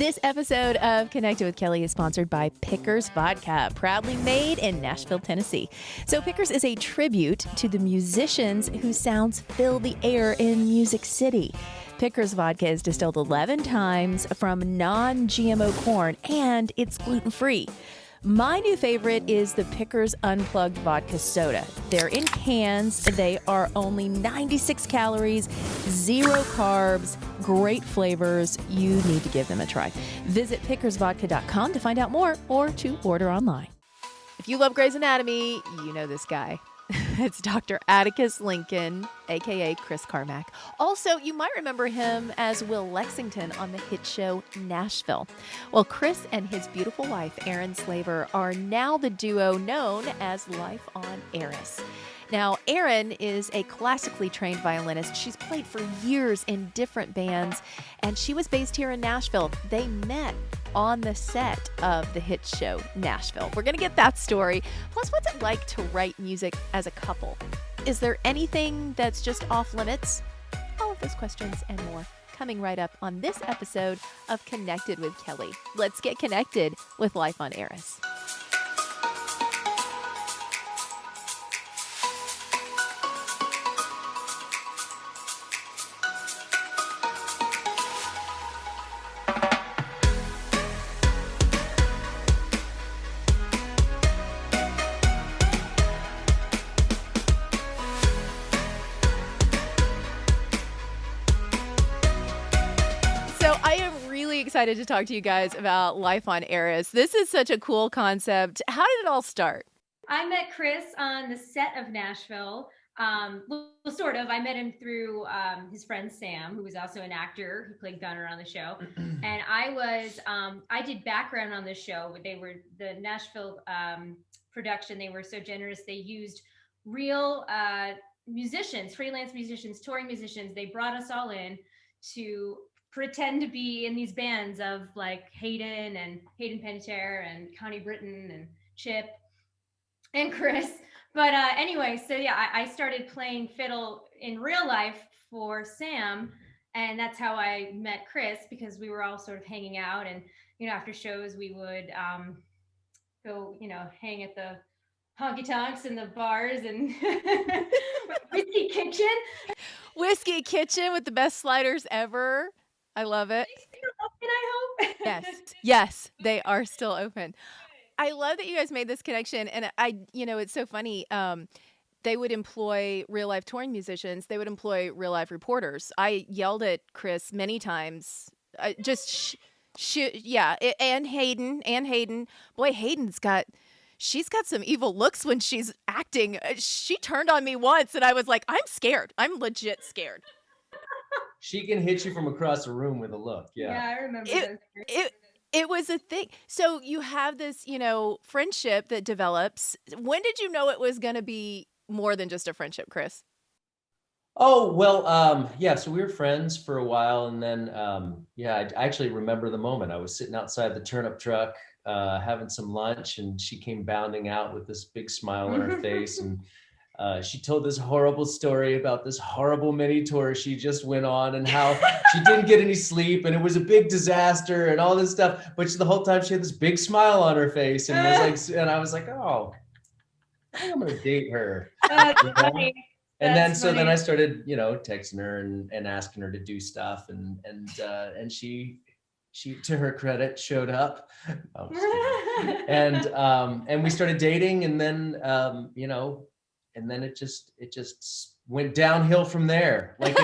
This episode of Connected with Kelly is sponsored by Pickers Vodka, proudly made in Nashville, Tennessee. So Pickers is a tribute to the musicians whose sounds fill the air in Music City. Pickers Vodka is distilled 11 times from non-GMO corn, and it's gluten-free. My new favorite is the Pickers Unplugged Vodka Soda. They're in cans. They are only 96 calories, 0 carbs, great flavors. You need to give them a try. Visit pickersvodka.com to find out more or to order online. If you love Grey's Anatomy, you know this guy. It's Dr. Atticus Lincoln, a.k.a. Chris Carmack. Also, you might remember him as Will Lexington on the hit show Nashville. Well, Chris and his beautiful wife, Erin Slaver, are now the duo known as Life on Eris. Now, Erin is a classically trained violinist. She's played for years in different bands, and she was based here in Nashville. They met on the set of the hit show Nashville. We're going to get that story. Plus, what's it like to write music as a couple? Is there anything that's just off limits? All of those questions and more coming right up on this episode of Connected with Kelly. Let's get connected with Life on Eris. Excited to talk to you guys about Life on Eris. This is such a cool concept. How did it all start? I met Chris on the set of Nashville. Well, sort of. I met him through his friend Sam, who was also an actor who played Gunner on the show. And I did background on the show. They were the Nashville production. They were so generous. They used real musicians, freelance musicians, touring musicians. They brought us all in to pretend to be in these bands of like Hayden Panettiere and Connie Britton and Chip and Chris. But anyway, so yeah, I started playing fiddle in real life for Sam, and that's how I met Chris, because we were all sort of hanging out, and after shows we would go hang at the honky tonks and the bars and Whiskey Kitchen with the best sliders ever. I love it. Open, I hope. Yes, they are still open. I love that you guys made this connection, and it's so funny. They would employ real life touring musicians. They would employ real life reporters. I yelled at Chris many times. And Hayden. Boy, she's got some evil looks when she's acting. She turned on me once, and I was like, I'm scared. I'm legit scared. She can hit you from across the room with a look. Yeah, I remember it was a thing. So you have this, friendship that develops. When did you know it was going to be more than just a friendship, Chris? Oh, well, so we were friends for a while. And then, I actually remember the moment. I was sitting outside the turnip truck, having some lunch, and she came bounding out with this big smile on her face. And she told this horrible story about this horrible mini tour she just went on, and how she didn't get any sleep, and it was a big disaster and all this stuff. But the whole time she had this big smile on her face, and I was like, oh, I think I'm gonna date her. That's funny. And then I started, texting her and asking her to do stuff, and she, to her credit, showed up. And we started dating, and then and then it just went downhill from there, like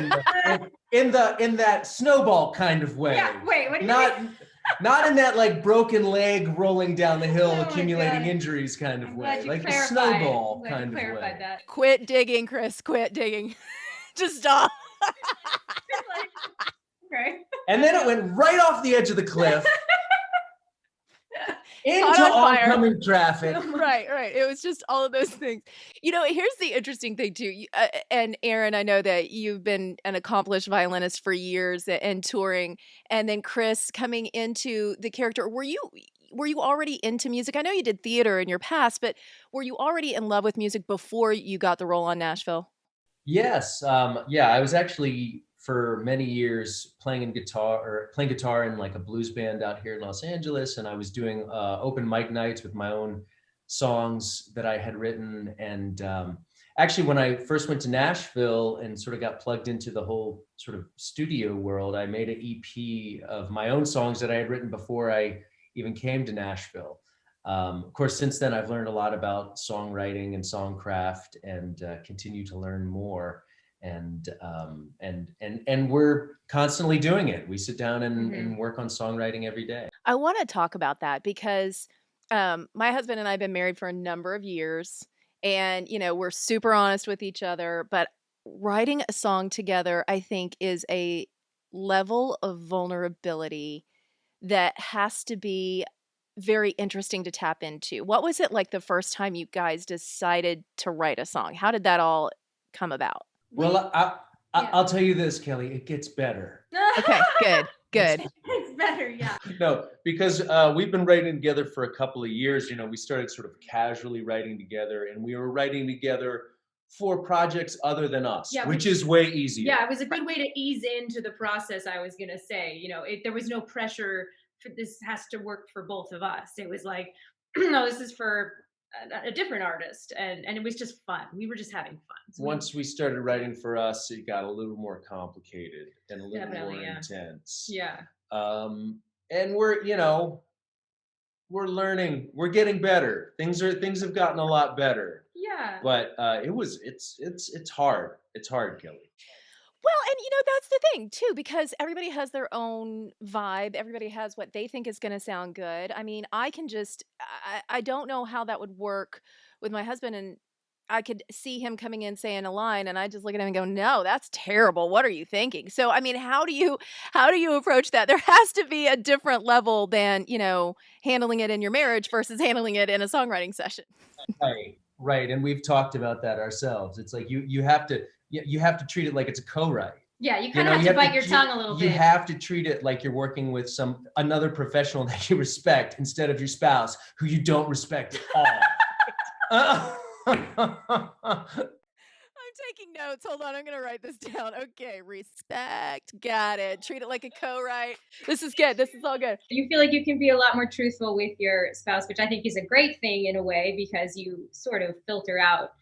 in that snowball kind of way. Yeah, wait, what do you mean? Not in that like broken leg rolling down the hill, accumulating injuries kind of way, like the snowball kind of way. That. Quit digging, Chris. Quit digging. Just stop. Okay. And then it went right off the edge of the cliff. Into oncoming traffic. Right. It was just all of those things. Here's the interesting thing too. And Erin, I know that you've been an accomplished violinist for years and touring, and then Chris coming into the character. Were you already into music? I know you did theater in your past, but were you already in love with music before you got the role on Nashville? Yes. I was actually for many years playing guitar in like a blues band out here in Los Angeles. And I was doing open mic nights with my own songs that I had written. And actually, when I first went to Nashville and sort of got plugged into the whole sort of studio world, I made an EP of my own songs that I had written before I even came to Nashville. Of course, since then, I've learned a lot about songwriting and songcraft, and continue to learn more. And we're constantly doing it. We sit down and work on songwriting every day. I want to talk about that because my husband and I have been married for a number of years, and we're super honest with each other. But writing a song together, I think, is a level of vulnerability that has to be very interesting to tap into. What was it like the first time you guys decided to write a song? How did that all come about? Well, I'll tell you this, Kelly, it gets better. Okay, good. It's better, yeah. No, because we've been writing together for a couple of years. We started sort of casually writing together, and we were writing together for projects other than us, which is way easier. Yeah, it was a good way to ease into the process. I was going to say, there was no pressure for this has to work for both of us. It was like, no, this is for a different artist, and it was just fun. We were just having fun. So once we started writing for us, it got a little more complicated and a little more intense. Yeah. And we're learning, we're getting better. Things have gotten a lot better. Yeah. But it's hard. It's hard, Kelly. Well, and that's the thing too, because everybody has their own vibe. Everybody has what they think is going to sound good. I mean, I don't know how that would work with my husband, and I could see him coming in saying a line, and I just look at him and go, "No, that's terrible. What are you thinking?" So, I mean, how do you approach that? There has to be a different level than, handling it in your marriage versus handling it in a songwriting session. Right. And we've talked about that ourselves. It's like you have to treat it like it's a co-write. Yeah, you kind of have to bite your tongue a little bit. You have to treat it like you're working with another professional that you respect instead of your spouse who you don't respect at all. I'm taking notes. Hold on, I'm going to write this down. Okay, respect. Got it. Treat it like a co-write. This is good. This is all good. You feel like you can be a lot more truthful with your spouse, which I think is a great thing in a way, because you sort of filter out,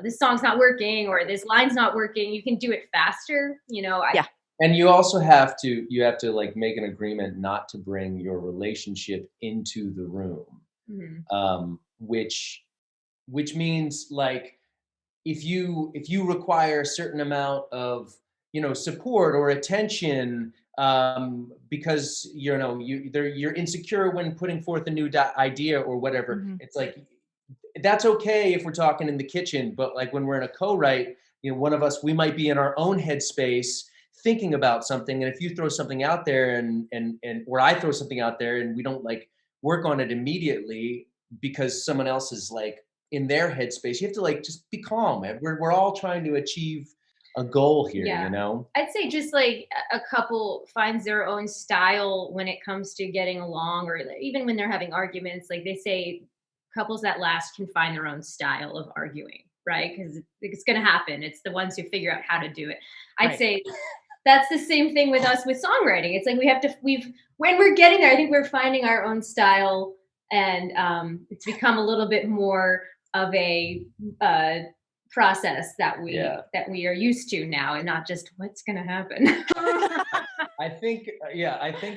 this song's not working or this line's not working. You can do it faster, Yeah. And you also have to like make an agreement not to bring your relationship into the room, which means like, if you require a certain amount of support or attention because you're insecure when putting forth a new idea or whatever, it's like that's okay if we're talking in the kitchen, but like when we're in a co-write, one of us, we might be in our own headspace thinking about something, and if you throw something out there and or I throw something out there and we don't like work on it immediately because someone else is like in their headspace, you have to like just be calm. We're all trying to achieve a goal here, I'd say just like a couple finds their own style when it comes to getting along, or even when they're having arguments. Like they say, couples that last can find their own style of arguing, right? Because it's going to happen. It's the ones who figure out how to do it. I'd say that's the same thing with us with songwriting. It's like when we're getting there, I think we're finding our own style, and it's become a little bit more of a process that we are used to now, and not just what's going to happen. I think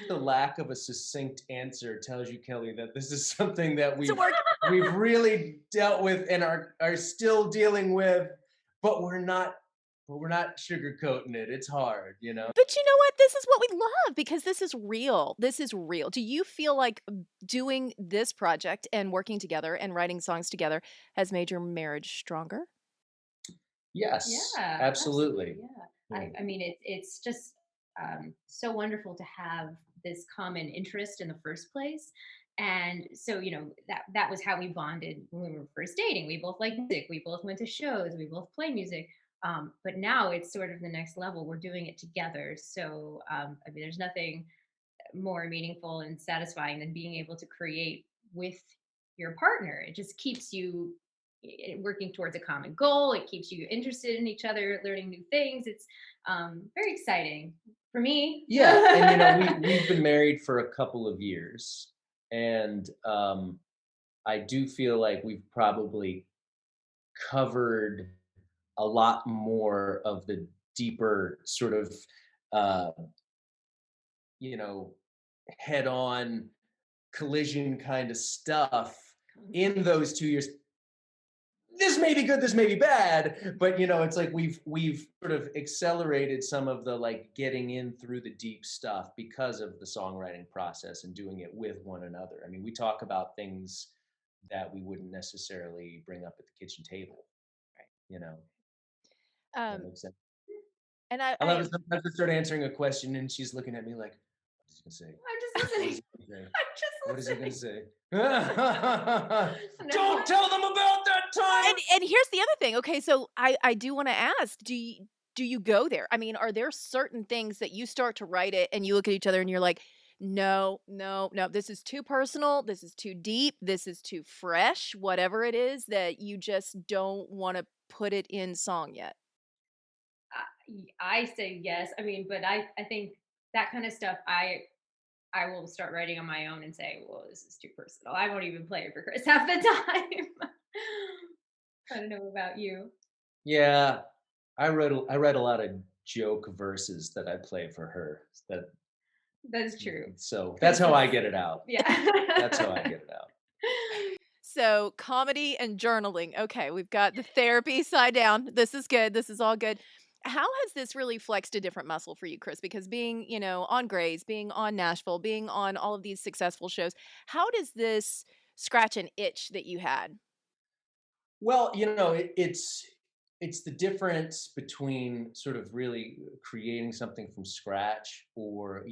the lack of a succinct answer tells you, Kelly, that this is something that we've really dealt with and are still dealing with, but we're not sugarcoating it. It's hard, But you know what? This is what we love, because this is real. This is real. Do you feel like doing this project and working together and writing songs together has made your marriage stronger? Yes. Yeah, absolutely. Yeah. I mean, it's just so wonderful to have this common interest in the first place. And so, that was how we bonded when we were first dating. We both like music. We both went to shows. We both play music. But now it's sort of the next level. We're doing it together. So, I mean, there's nothing more meaningful and satisfying than being able to create with your partner. It just keeps you working towards a common goal. It keeps you interested in each other, learning new things. Very exciting for me. Yeah, and we've been married for a couple of years, and I do feel like we've probably covered a lot more of the deeper sort of uh, you know head-on collision kind of stuff in those 2 years. This may be good, this may be bad, but it's like we've sort of accelerated some of the like getting in through the deep stuff because of the songwriting process and doing it with one another. I mean, we talk about things that we wouldn't necessarily bring up at the kitchen table. You know, that Um, makes sense. and I love it sometimes I start answering a question and she's looking at me like, what is he gonna say? I'm just What is listening. he gonna say? I'm just What is he gonna listening. say? No. Don't tell them about that time. and here's the other thing. Okay, so I do want to ask, do you go there? I mean, are there certain things that you start to write it and you look at each other and you're like, no, no, no, this is too personal, this is too deep, this is too fresh, whatever it is that you just don't want to put it in song yet. I say yes. I mean, but I think that kind of stuff I will start writing on my own and say, well, this is too personal. I won't even play it for Chris half the time. I don't know about you. Yeah, I write a lot of joke verses that I play for her. That's true. So that's how I get it out. Yeah. That's how I get it out. So, comedy and journaling. Okay, we've got the therapy side down. This is good. This is all good. How has this really flexed a different muscle for you, Chris? Because being, on Grays, being on Nashville, being on all of these successful shows, how does this scratch an itch that you had? Well, it's the difference between sort of really creating something from scratch or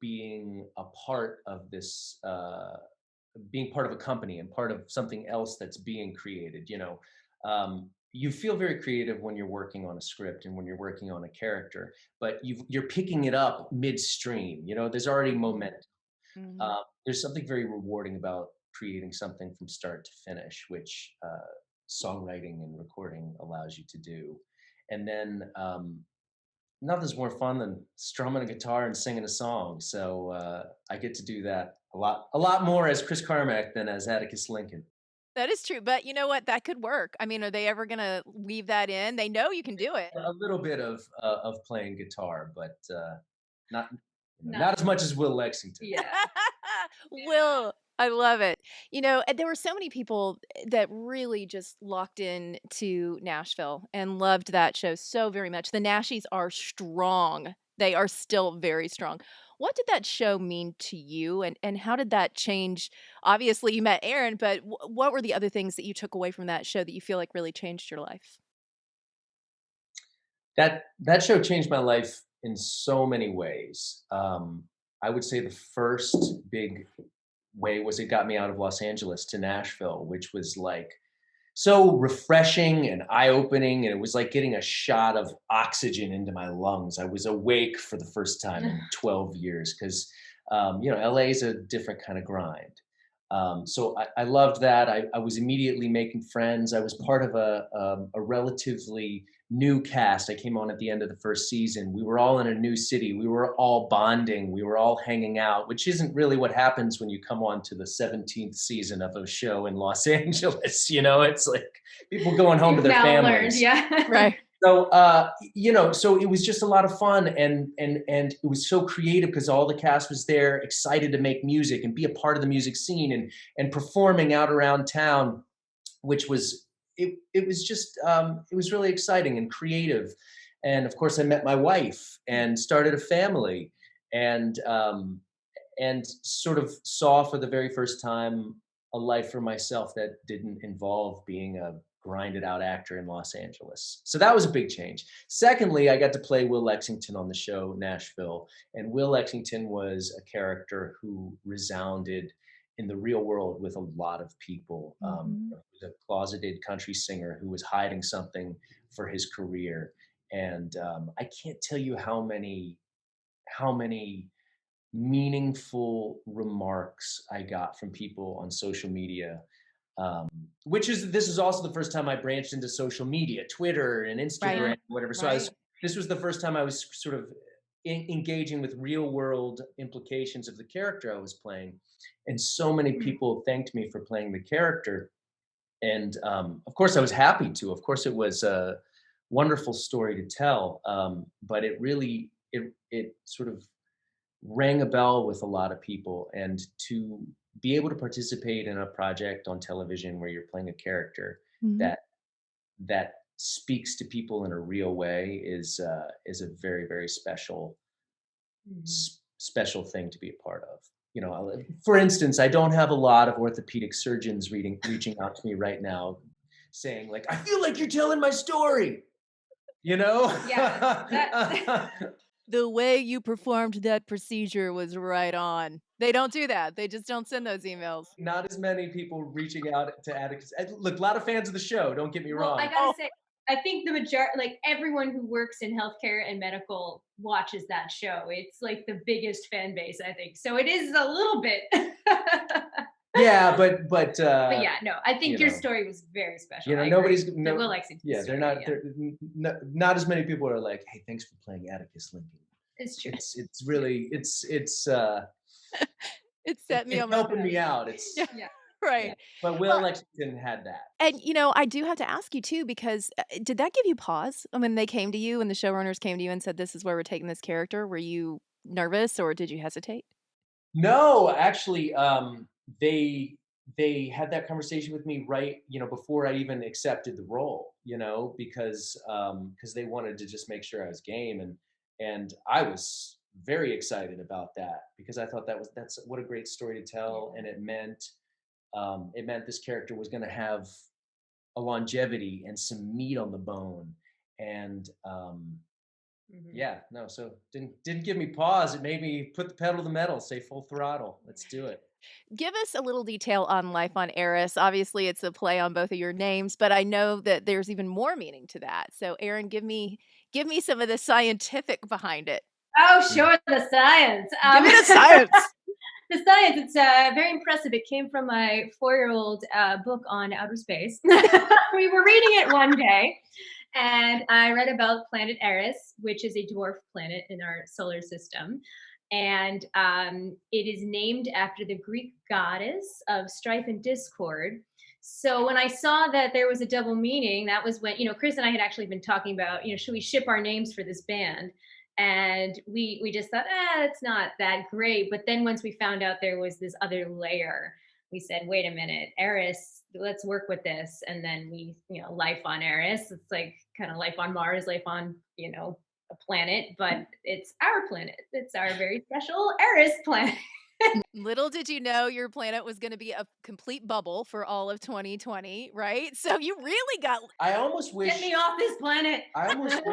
being a part of this being part of a company and part of something else that's being created. You feel very creative when you're working on a script and when you're working on a character, but you're picking it up midstream. There's already momentum. Mhm. There's something very rewarding about creating something from start to finish, which songwriting and recording allows you to do. And then nothing's more fun than strumming a guitar and singing a song. So I get to do that a lot more as Chris Carmack than as Atticus Lincoln. That is true, but you know what? That could work. I mean, are they ever gonna weave that in? They know you can do it. A little bit of playing guitar, but not No. not as much as Will Lexington. Yeah. Will, I love it. And there were so many people that really just locked in to Nashville and loved that show so very much. The Nashies are strong. They are still very strong. What did that show mean to you and how did that change? Obviously, you met Erin, but what were the other things that you took away from that show that you feel like really changed your life? That show changed my life in so many ways. I would say the first big way was it got me out of Los Angeles to Nashville, which was like so refreshing and eye-opening, and it was like getting a shot of oxygen into my lungs. I was awake for the first time in 12 years because LA is a different kind of grind. So I loved that. I was immediately making friends. I was part of a relatively new cast. I came on at the end of the first season. We were all in a new city. We were all bonding. We were all hanging out, which isn't really what happens when you come on to the 17th season of a show in Los Angeles. It's like people going home to You've their now learned, families. yeah. Right. So so it was just a lot of fun, and it was so creative because all the cast was there, excited to make music and be a part of the music scene and performing out around town, which was it was just it was really exciting and creative. And of course, I met my wife and started a family, and sort of saw for the very first time a life for myself that didn't involve being a grinded out actor in Los Angeles. So that was a big change. Secondly, I got to play Will Lexington on the show Nashville. And Will Lexington was a character who resounded in the real world with a lot of people. He was a closeted country singer who was hiding something for his career. And I can't tell you how many meaningful remarks I got from people on social media. This is also the first time I branched into social media, Twitter and Instagram, Right. whatever. So I was Right. this was the first time I was sort of engaging with real world implications of the character I was playing. And so many people thanked me for playing the character. And of course, I was happy to. Of course, it was a wonderful story to tell. But it really, it sort of rang a bell with a lot of people. And to be able to participate in a project on television where you're playing a character Mhm. that that speaks to people in a real way is a very, very Mhm. special thing to be a part of. For instance, I don't have a lot of orthopedic surgeons reaching out to me right now saying like, I feel like you're telling my story, you know? Yeah, that The way you performed that procedure was right on. They don't do that. They just don't send those emails. Not as many people reaching out to Atticus. Look, a lot of fans of the show, don't get me well, I wrong. gotta say, I think the majority, like everyone who works in healthcare and medical watches that show. It's like the biggest fan base, I think. So it is a little bit. Yeah, But yeah, no, I you think your know, story was very special. I nobody's agree. The no, Will Lexington yeah, story, yeah, not as many people are like, hey, thanks for playing Atticus Lincoln. it's true. It's really It set me it's on my helping path. me out. Yeah, Yeah, Yeah. right. But Will Well, Lexington had that. and I do have to ask you too, because did that give you pause when they came to you and the showrunners came to you and said, "This is where we're taking this character"? Were you nervous or did you hesitate? No, actually, they they had that conversation with me right, before I even accepted the role, because they wanted to just make sure I was game, and I was very excited about that because I thought that's what a great story to tell, yeah. and it meant this character was going to have a longevity and some meat on the bone, and Mhm. yeah, no, so didn't give me pause. It made me put the pedal to the metal, say full throttle. Let's do it. Give us a little detail on Life on Eris. Obviously, it's a play on both of your names, but I know that there's even more meaning to that. So, Erin, give me some of the scientific behind it. Oh, Mm. sure, the science. Give me the science. The science, it's very impressive. It came from my 4-year-old book on outer space. We were reading it one day, and I read about planet Eris, which is a dwarf planet in our solar system. And it is named after the Greek goddess of strife and discord. So when I saw that there was a double meaning, that was when, Chris and I had actually been talking about, should we ship our names for this band? And we just thought, it's not that great. But then once we found out there was this other layer, we said, wait a minute, Eris, let's work with this. And then life on Eris. It's like kind of life on Mars, life on, a planet, but it's our planet. It's our very special Eris planet. Little did you know your planet was going to be a complete bubble for all of 2020, right? So you really got I almost wish Get me off this planet. I almost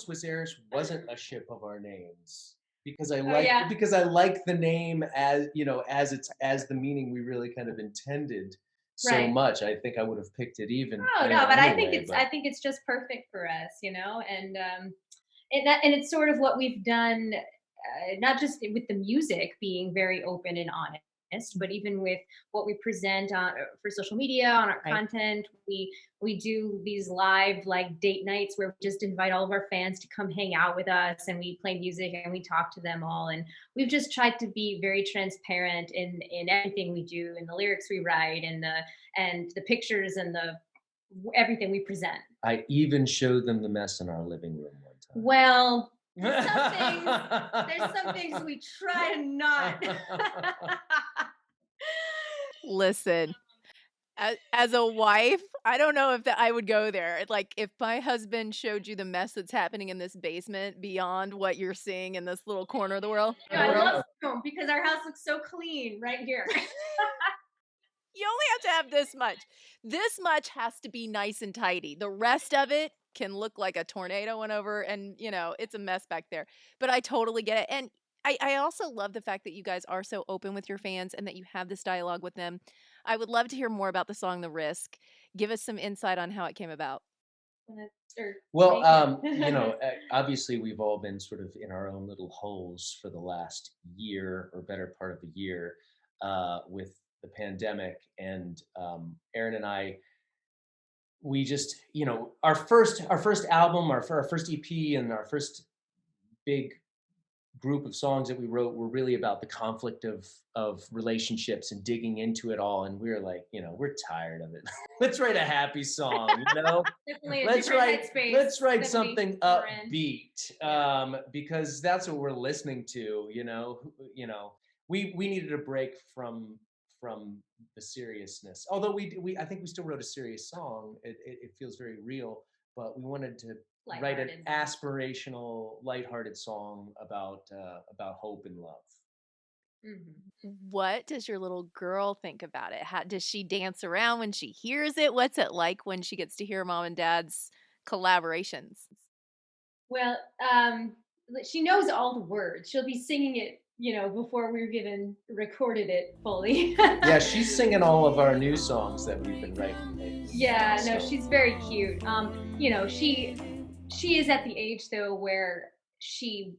wish Eris wasn't a ship of our names because I Oh like yeah. because I like the name as the meaning we really kind of intended so Right. much. I think I would have picked it even Oh no, but I think anyway, it's but just perfect for us, and it's sort of what we've done, not just with the music being very open and honest, but even with what we present on for social media on our right. content. We do these live like date nights where we just invite all of our fans to come hang out with us, and we play music and we talk to them all. And we've just tried to be very transparent in everything we do, in the lyrics we write, and the pictures and the everything we present. I even showed them the mess in our living room one time. Well, there's some things we try to not. Listen, as a wife, I don't know if that I would go there. Like, if my husband showed you the mess that's happening in this basement beyond what you're seeing in this little corner of the world, I love home because our house looks so clean right here. you only have to have this much. This much has to be nice and tidy. The rest of it can look like a tornado went over and, it's a mess back there. But I totally get it. And I also love the fact that you guys are so open with your fans and that you have this dialogue with them. I would love to hear more about the song The Risk. Give us some insight on how it came about. Well, obviously we've all been sort of in our own little holes for the last year or better part of a year with the pandemic, and Erin and I we just, our first album, our first EP, and our first big group of songs that we wrote were really about the conflict of relationships and digging into it all. And we were like, we're tired of it. Let's write a happy song, Definitely a let's different write headspace let's write than something we're in. upbeat, Yeah. because that's what we're listening to. We needed a break from the seriousness. Although we I think we still wrote a serious song. It feels very real, but we wanted to write an Lighthearted. aspirational, lighthearted song about hope and love. Mhm. What does your little girl think about it? How does she dance around when she hears it? What's it like when she gets to hear mom and dad's collaborations? Well, she knows all the words. She'll be singing it, before we've even recorded it fully. Yeah, she's singing all of our new songs that we've been writing lately. Yeah, no, So she's very cute. She is at the age though where she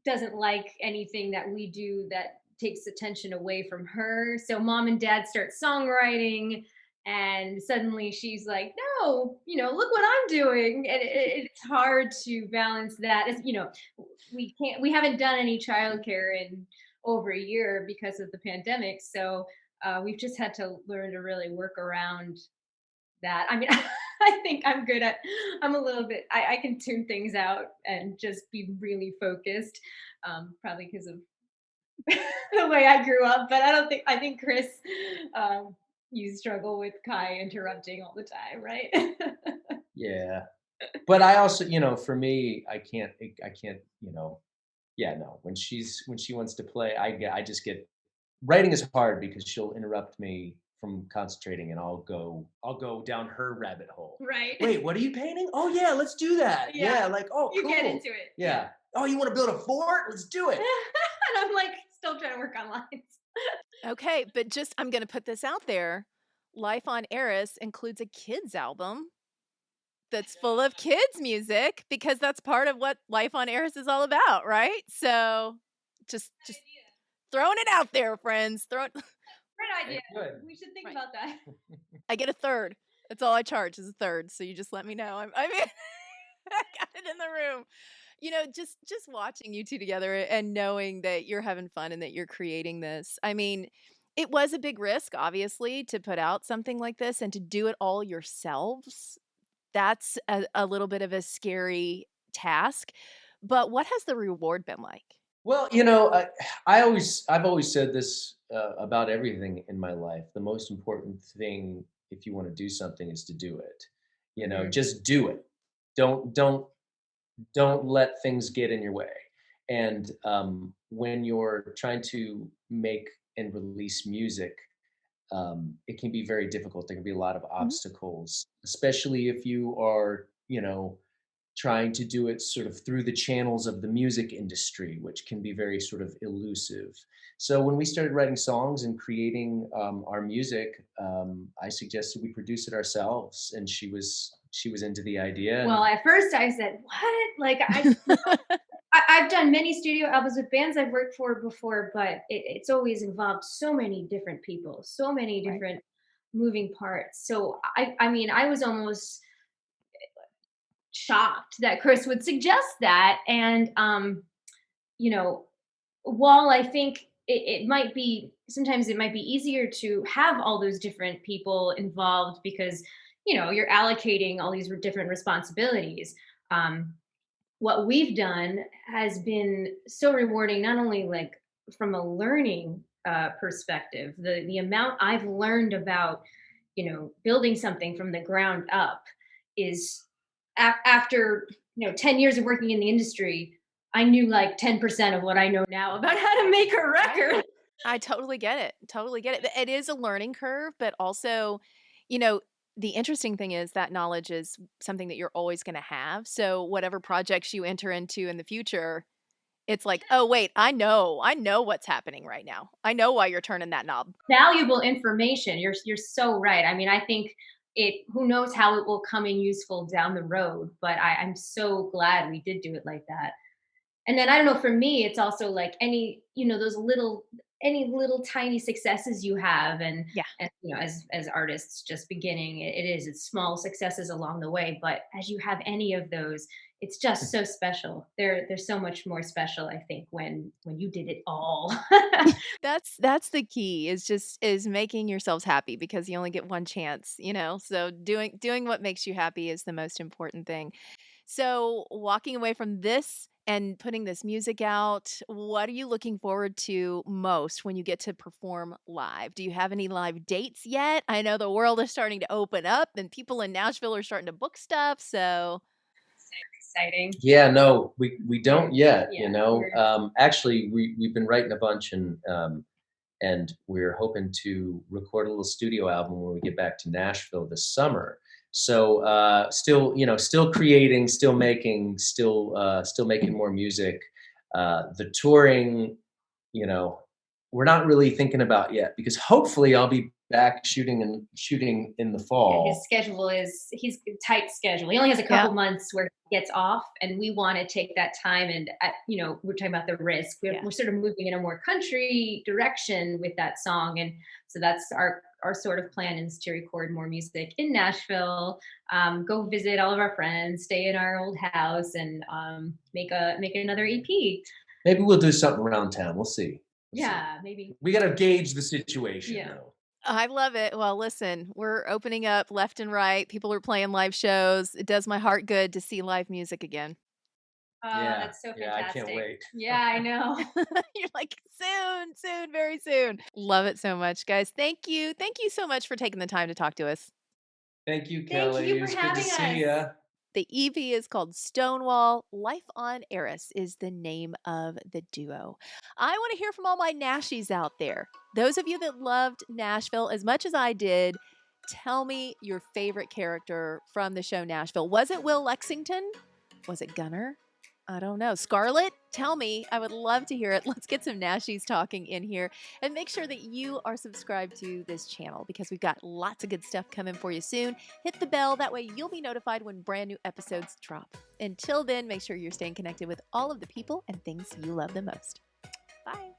doesn't like anything that we do that takes attention away from her. So mom and dad start songwriting, and suddenly she's like, "No, look what I'm doing." And it's hard to balance that. As we haven't done any childcare in over a year because of the pandemic. So we've just had to learn to really work around that. I mean, I think I'm a little bit, I can tune things out and just be really focused, probably because of the way I grew up. But I think Chris, you struggle with Kai interrupting all the time, right? yeah, but I also, for me, I can't, yeah, no. When she wants to play, I just get writing is hard because she'll interrupt me from concentrating, and I'll go down her rabbit hole. Right. Wait, what are you painting? Oh yeah, let's do that. Yeah. Yeah, like, oh You cool. get into it. Yeah. Oh, you want to build a fort? Let's do it. And I'm like still trying to work on lines. Okay, but I'm going to put this out there. Life on Eris includes a kids album that's full of kids music because that's part of what Life on Eris is all about, right? So just throwing it out there, friends. Great idea. Good. We should think Right. about that. I get a third. That's all I charge is a third. So you just let me know. I mean, I got it in the room. Just watching you two together and knowing that you're having fun and that you're creating this. I mean, it was a big risk, obviously, to put out something like this and to do it all yourselves. That's a little bit of a scary task. But what has the reward been like? Well, I've always said this about everything in my life. The most important thing, if you want to do something, is to do it. Mhm. Just do it. Don't let things get in your way. And when you're trying to make and release music, it can be very difficult. There can be a lot of Mhm. obstacles, especially if you are, trying to do it sort of through the channels of the music industry, which can be very sort of elusive. So when we started writing songs and creating our music, I suggested we produce it ourselves, and she was into the idea. Well, at first I said, "What?" Like I've done many studio albums with bands I've worked for before, but it's always involved so many different people, so many Right. different moving parts. So I mean, I was almost shocked that Chris would suggest that. And you know, while I think it might be sometimes it might be easier to have all those different people involved because you're allocating all these different responsibilities. Um, what we've done has been so rewarding, not only like from a learning perspective, the amount I've learned about building something from the ground up is after 10 years of working in the industry, I knew like 10% of what I know now about how to make a record. I totally get it. Totally get it. It is a learning curve, but also, you know, the interesting thing is that knowledge is something that you're always going to have. So whatever projects you enter into in the future, it's like, oh wait, I know what's happening right now. I know why you're turning that knob. Valuable information. You're so right. I mean, I think it. Who knows how it will come in useful down the road, but I'm so glad we did do it like that. And then I don't know. For me, it's also like any those little any little tiny successes you have, Yeah. and you know, as artists just beginning, it's small successes along the way, but as you have any of those, it's just so special. They're so much more special, I think, when you did it all. That's the key is making yourselves happy because you only get one chance, you know? So doing what makes you happy is the most important thing. So, walking away from this and putting this music out, what are you looking forward to most when you get to perform live? Do you have any live dates yet? I know the world is starting to open up and people in Nashville are starting to book stuff, so Exciting. Yeah, no, we don't yet, Yeah, we're Actually, we've been writing a bunch, and we're hoping to record a little studio album when we get back to Nashville this summer. So still, still creating, still making more music. The touring, you know, we're not really thinking about yet because hopefully I'll be back shooting in the yeah, his fall. schedule is he's tight schedule. He only has a yeah, couple months where he gets off, and we want to take that time. And you know, we're talking about the risk. yeah. We're sort of moving in a more country direction with that song, and so that's our sort of plan is to record more music in Nashville, go visit all of our friends, stay in our old house, and make another EP. Maybe we'll do something around town. We'll see. We'll see. Yeah, maybe. We got to gauge the situation, Yeah. though. I love it. Well, listen, we're opening up left and right. People are playing live shows. It does my heart good to see live music again. Oh, Yeah, that's so yeah, I can't fantastic. wait. Yeah, I know. You're like, soon, soon, very soon. Love it so much, guys. Thank you. Thank you so much for taking the time to talk to us. Thank you, Thank Kelly. you It for was good to having see us. ya. The EP is called Stonewall. Life on Eris is the name of the duo. I want to hear from all my Nashies out there. Those of you that loved Nashville as much as I did, tell me your favorite character from the show Nashville. Was it Will Lexington? Was it Gunner? I don't know. Scarlett, tell me. I would love to hear it. Let's get some Nashies talking in here. And make sure that you are subscribed to this channel because we've got lots of good stuff coming for you soon. Hit the bell. That way you'll be notified when brand new episodes drop. Until then, make sure you're staying connected with all of the people and things you love the most. Bye.